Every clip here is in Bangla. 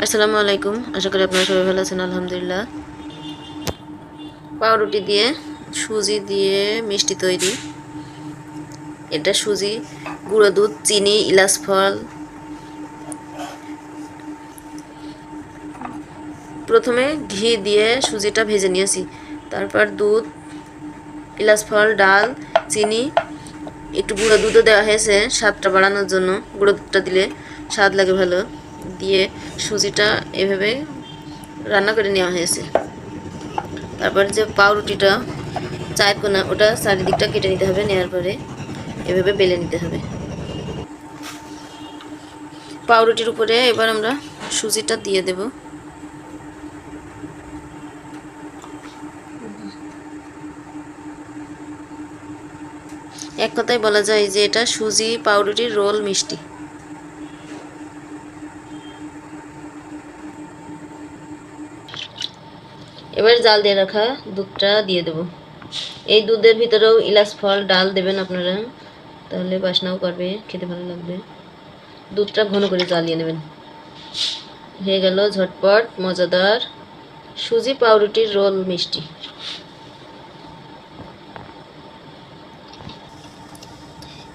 আসসালামু আলাইকুম। আশা করি আপনারা সবাই ভালো আছেন। আলহামদুলিল্লাহ। পাউরুটি দিয়ে সুজি দিয়ে মিষ্টি তৈরি। এটা সুজি, গুঁড়ো দুধ, চিনি, ইলাচ ফল। প্রথমে ঘি দিয়ে সুজিটা ভেজে নিয়েছি, তারপর দুধ, ইলাচ ফল, ডাল, চিনি, একটু গুঁড়ো দুধও দেওয়া হয়েছে স্বাদটা বাড়ানোর জন্য। গুঁড়ো দুধটা দিলে স্বাদ লাগে ভালো। দিয়ে সুজিটা এভাবে রান্না করে নেওয়া হয়েছে। তারপর যে পাউরুটিটা চায়ের কোনা, ওটা চারিদিকটা কেটে নিতে হবে। নেওয়ার পরে এভাবে বেলে নিতে হবে। পাউরুটির উপরে এবার আমরা সুজিটা দিয়ে দেব। এক কথায় বলা যায় যে এটা সুজি পাউরুটির রোল মিষ্টি। এবার জাল দিয়ে রাখা দুধটা দিয়ে দেব। এই দুধের ভিতরেও ইলাচ ফল, ডাল দেবেন আপনারা, তাহলে বাসনাও করবে, খেতে ভালো লাগবে। দুধটা ঘন করে জ্বালিয়ে নেবেন। হয়ে গেল ঝটপট মজাদার সুজি পাউরুটির রোল মিষ্টি।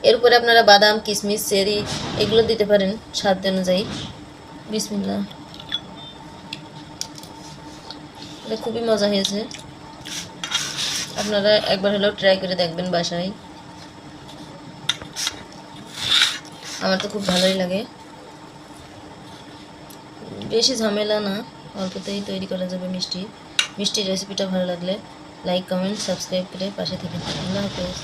এর উপরে আপনারা বাদাম, কিশমিশ, চেরি এগুলো দিতে পারেন স্বাদ অনুযায়ী। বিসমিল্লাহ। এটা খুবই মজা হয়েছে। আপনারা একবার হলেও ট্রাই করে দেখবেন বাসায়। আমার তো খুব ভালোই লাগে। বেশি ঝামেলা না, অল্পতেই তৈরি করা যাবে মিষ্টি রেসিপিটা ভালো লাগলে লাইক, কমেন্ট, সাবস্ক্রাইব করে পাশে থাকুন। আল্লাহ হাফেজ।